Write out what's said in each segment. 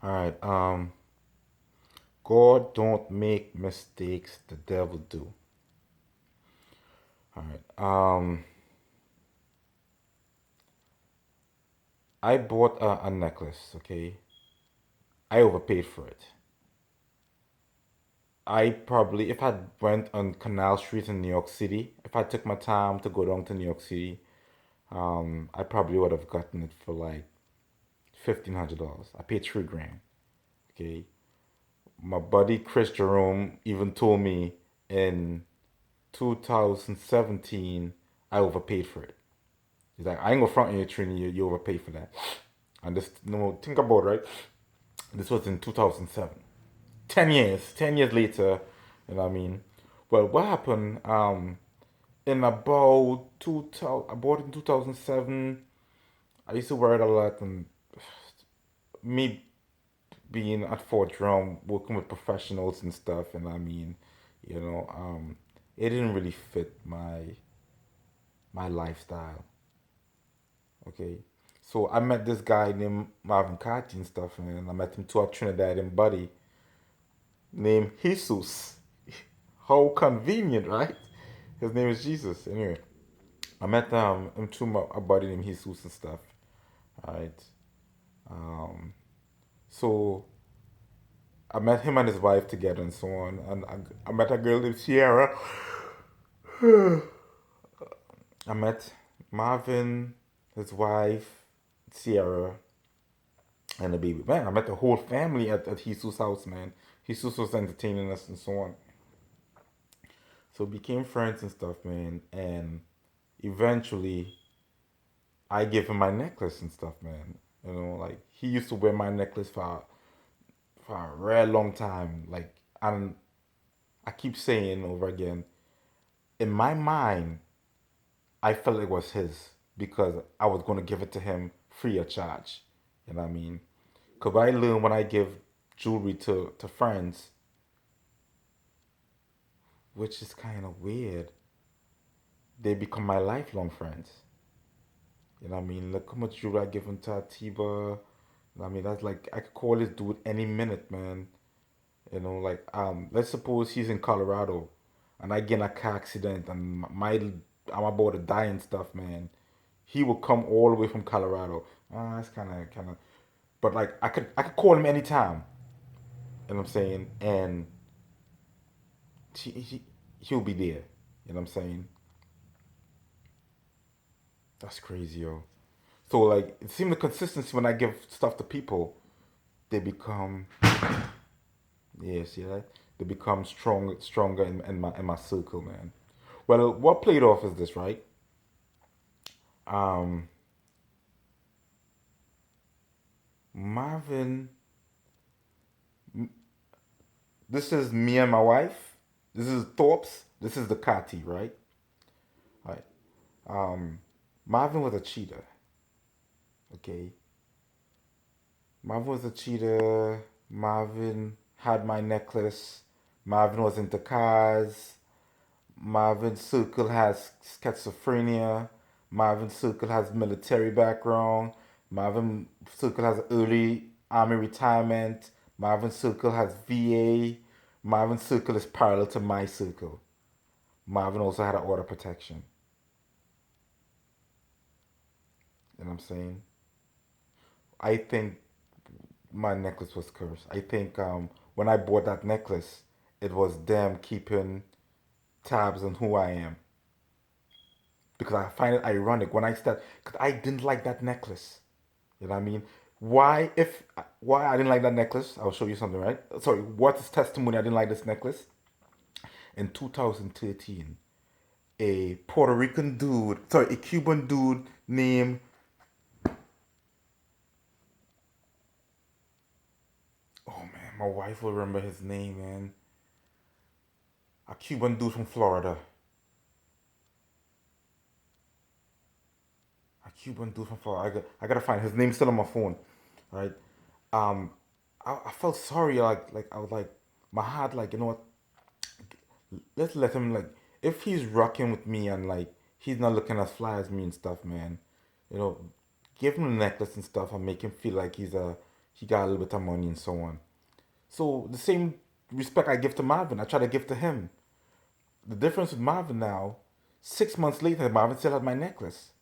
All right. God don't make mistakes. The devil do. All right. I bought a necklace. Okay. I overpaid for it. I probably, if I went on Canal Street in New York City, if I took my time to go down to New York City, I probably would have gotten it for like $1,500. I paid 3 grand. Okay. My buddy Chris Jerome even told me in 2017 I overpaid for it. He's like, I ain't gonna front you, Trini, you overpaid for that. And this, no, think about it, right? This was in 2007. 10 years later, you know what I mean? Well, what happened? In about 2000, I bought it in 2007. I used to wear it a lot, and me being at Fort Drum, working with professionals and stuff, and I mean, you know, it didn't really fit my lifestyle. Okay, so I met this guy named Marvin Kati and stuff, and I met him to a Trinidadian buddy named Jesus. How convenient, right? His name is Jesus. Anyway, I met him to a buddy named Jesus and stuff. Right. Um, so I met him and his wife together and so on, and I met a girl named Sierra. I met Marvin, his wife, Sierra, and the baby. Man, I met the whole family at Jesus' house, man. Jesus was entertaining us and so on. So we became friends and stuff, man. And eventually, I gave him my necklace and stuff, man. You know, like he used to wear my necklace for a very long time. Like, and I keep saying over again, in my mind, I felt it was his because I was going to give it to him free of charge. You know what I mean? Because what I learned when I give jewelry to friends, which is kind of weird, they become my lifelong friends. You know what I mean? Look how much jewelry I give him to Atiba. I mean, that's like, I could call this dude any minute, man. You know, like, let's suppose he's in Colorado and I get in a car accident and I'm about to die and stuff, man. He will come all the way from Colorado. That's kind of, but like I could call him anytime. You know what I'm saying? And he, he he'll be there. You know what I'm saying? That's crazy, yo. So like, it seems the consistency when I give stuff to people, they become, yeah, see that? They become stronger in my circle, man. Well, what played off is this, right? Um, Marvin, this is me and my wife. This is Thorpe's. This is the Kati, right? Right. Um, Marvin was a cheater. Okay. Marvin was a cheater. Marvin had my necklace. Marvin was into cars. Marvin Circle has schizophrenia. Marvin Circle has military background. Marvin Circle has early army retirement. Marvin Circle has VA. Marvin Circle is parallel to my circle. Marvin also had an order protection. You know what I'm saying? I think my necklace was cursed. I think when I bought that necklace, it was them keeping tabs on who I am. Because I find it ironic when I start, because I didn't like that necklace. You know what I mean? Why I didn't like that necklace? I'll show you something, right? Sorry, what is testimony I didn't like this necklace? In 2013, a Puerto Rican dude, sorry, a Cuban dude named, oh man, my wife will remember his name, man. A Cuban dude from Florida. A Cuban dude from Florida. I gotta find his name still on my phone, right? Um, I felt sorry, like I was like, my heart, like, you know what? Let's let him, like, if he's rocking with me and like he's not looking as fly as me and stuff, man. You know, give him a necklace and stuff and make him feel like he got a little bit of money and so on. So the same respect I give to Marvin, I try to give to him. The difference with Marvin now, 6 months later, Marvin still had my necklace.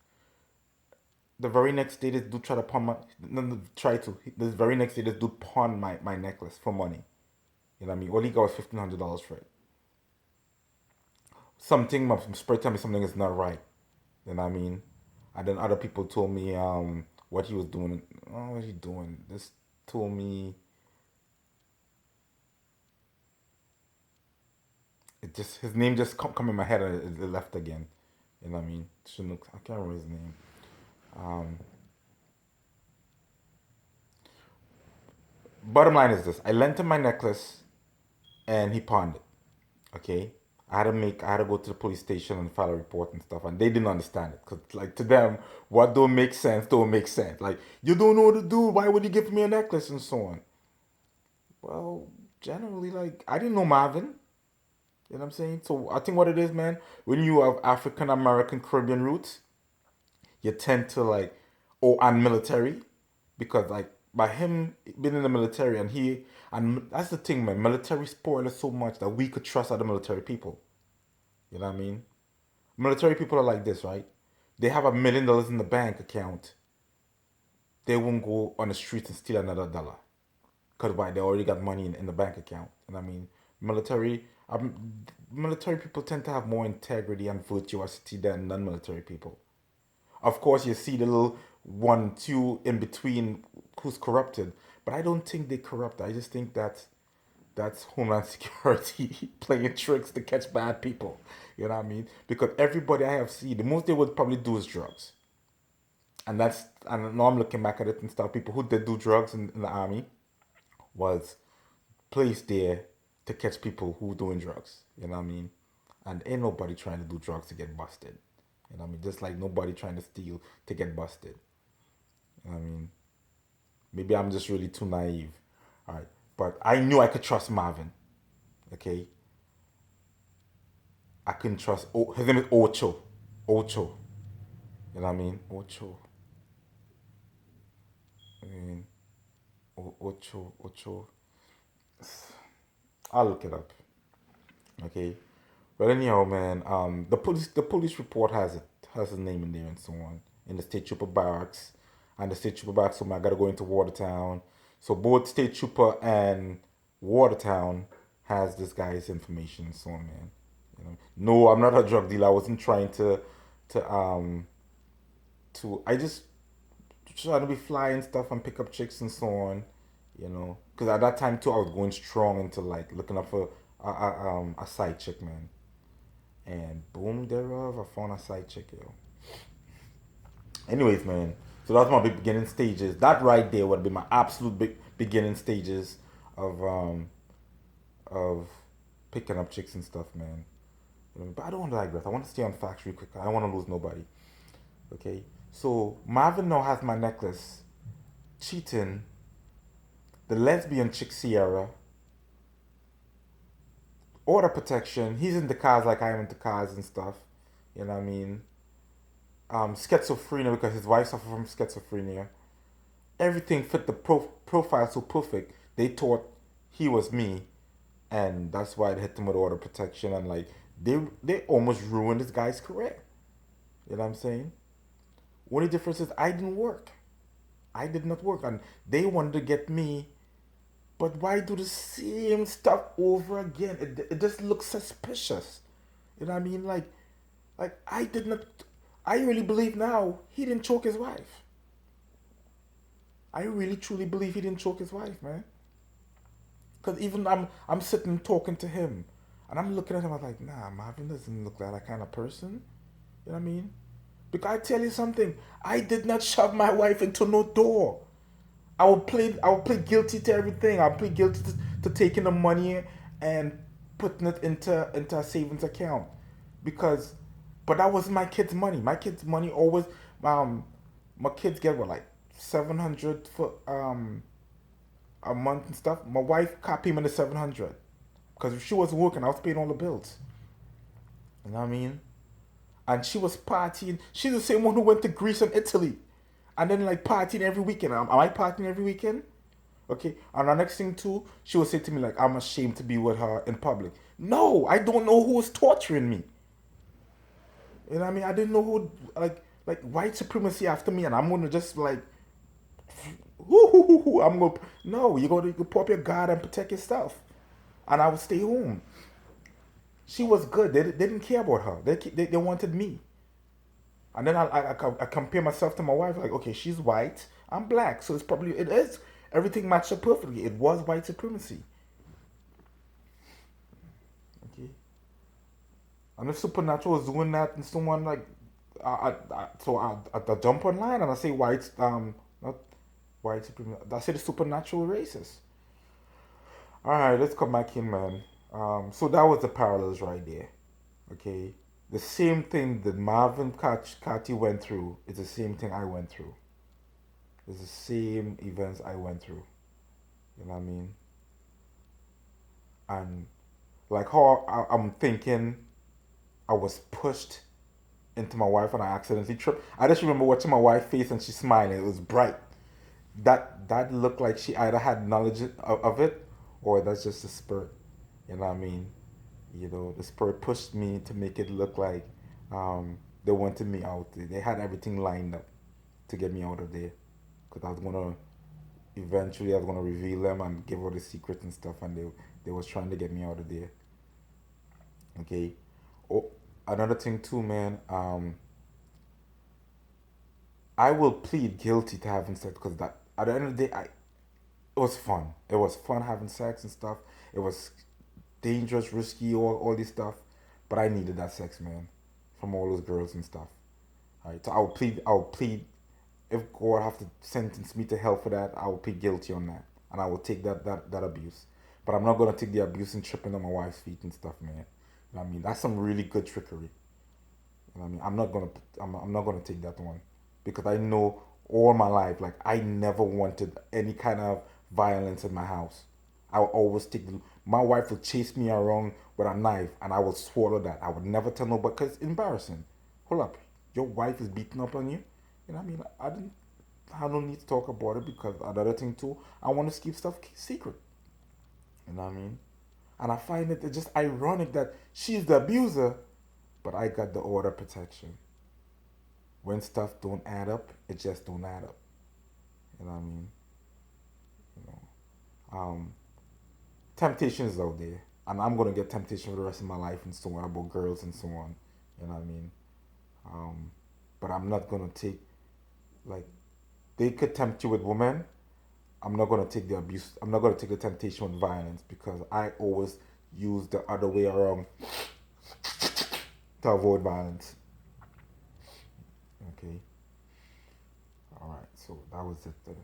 The very next day, this dude tried to pawn my. No, no, try to. This very next day, this dude pawned my necklace for money. You know what I mean? All he got was $1,500 for it. Something, my spirit tell me something is not right. You know what I mean? And then other people told me what he was doing. Oh, what he doing? This told me it just his name just come in my head and it left again. You know what I mean? Chinook, I can't remember his name. Um, Bottom line is this: I lent him my necklace, and he pawned it. Okay, I had to go to the police station and file a report and stuff, and they didn't understand it because, like, to them, what don't make sense don't make sense. Like, you don't know what to do. Why would you give me a necklace and so on? Well, generally, like, I didn't know Marvin. You know what I'm saying? So I think what it is, man, when you have African American Caribbean roots, you tend to like, oh, and military, because like by him being in the military and that's the thing, man. Military spoiled us so much that we could trust other military people. You know what I mean? Military people are like this, right? They have $1 million in the bank account. They won't go on the streets and steal another dollar. Because why? They already got money in the bank account. You know what I mean? Military, military people tend to have more integrity and virtuosity than non-military people. Of course, you see the little 1, 2 in between who's corrupted, but I don't think they corrupt. I just think that's Homeland Security playing tricks to catch bad people. You know what I mean? Because everybody I have seen, the most they would probably do is drugs. And now I'm looking back at it and stuff. People who did do drugs in the army was placed there to catch people who doing drugs. You know what I mean? And ain't nobody trying to do drugs to get busted. You know what I mean? Just like nobody trying to steal to get busted. You know what I mean? Maybe I'm just really too naive. All right. But I knew I could trust Marvin. Okay? I couldn't trust. Oh, his name is Ocho. Ocho. You know what I mean? Ocho. I mean, Ocho. Ocho. I'll look it up. Okay? But anyhow, man, the police report has his name in there and so on in the state trooper barracks, and the state trooper barracks. So I gotta go into Watertown. So both state trooper and Watertown has this guy's information and so on, man. You know, no, I'm not a drug dealer. I wasn't trying to I just trying to be fly and stuff and pick up chicks and so on. You know, because at that time too, I was going strong into like looking up for a side chick, man. And boom, thereof, I found a side chick, yo. Anyways, man. So that's my beginning stages. That right there would be my absolute beginning stages of of picking up chicks and stuff, man. But I don't want to digress. I want to stay on facts real quick. I don't want to lose nobody. Okay. So Marvin now has my necklace. Cheating. The lesbian chick Sierra. Order protection. He's into cars like I am into cars and stuff. You know what I mean? Schizophrenia because his wife suffered from schizophrenia. Everything fit the profile so perfect. They thought he was me, and that's why they hit him with order protection and like they almost ruined this guy's career. You know what I'm saying? Only difference is I didn't work. I did not work, and they wanted to get me. But why do the same stuff over again? It just looks suspicious. You know what I mean? Like I did not. I really believe now he didn't choke his wife. I really truly believe he didn't choke his wife, man. Cause even I'm sitting talking to him, and I'm looking at him. I'm like, nah, Marvin doesn't look like that kind of person. You know what I mean? Because I tell you something, I did not shove my wife into no door. I will play guilty to everything. I'll plead guilty to taking the money and putting it into a savings account. Because but that was my kids' money. My kids' money always um my kids get what like 700 for a month and stuff. My wife car payment is 700. Because if she wasn't working, I was paying all the bills. You know what I mean? And she was partying. She's the same one who went to Greece and Italy, and then like partying every weekend. Am I partying every weekend? Okay, and the next thing too, she would say to me like, "I'm ashamed to be with her in public." No, I don't know who was torturing me. You know what I mean? I didn't know who like white supremacy after me, and I'm gonna just like, I'm gonna no. You put up your guard and protect yourself, and I would stay home. She was good. They didn't care about her. They wanted me. And then I compare myself to my wife. Like, okay, she's white, I'm black, so it is everything matched up perfectly. It was white supremacy. Okay, and if Supernatural was doing that, and someone like, I jump online and I say white, not white supremacy. I say the Supernatural racist. All right, let's come back in, man. So that was the parallels right there. Okay, the same thing that Marvin Kati went through is the same thing I went through. It's the same events I went through. You know what I mean? And like how I'm thinking I was pushed into my wife and I accidentally tripped. I just remember watching my wife's face and she's smiling. It was bright. That looked like she either had knowledge of it or that's just the spirit. You know what I mean? You know, the spirit pushed me to make it look like they wanted me out. They had everything lined up to get me out of there. Because eventually I was gonna reveal them and give all the secrets and stuff, and they was trying to get me out of there. Okay. Oh, another thing too, man. I will plead guilty to having sex because that at the end of the day, it was fun. It was fun having sex and stuff. It was dangerous, risky, all this stuff. But I needed that sex, man, from all those girls and stuff. All right. So I will plead. I will plead. If God have to sentence me to hell for that, I will plead guilty on that, and I will take that abuse. But I'm not gonna take the abuse and tripping on my wife's feet and stuff, man. You know what I mean? That's some really good trickery. You know what I mean? I'm not gonna take that one because I know all my life, like I never wanted any kind of violence in my house. I would always my wife would chase me around with a knife, and I would swallow that. I would never tell nobody because it's embarrassing. Hold up, your wife is beating up on you. You know what I mean? I don't need to talk about it because another thing too, I want to keep stuff secret. You know what I mean? And I find it just ironic that she's the abuser, but I got the order protection. When stuff don't add up, it just don't add up. You know what I mean? You know, temptation is out there, and I'm gonna get temptation for the rest of my life and so on about girls and so on. You know what I mean? Um, but I'm not gonna take like they could tempt you with women. I'm not gonna take the abuse. I'm not gonna take the temptation with violence because I always use the other way around to avoid violence. Okay. All right. So that was it.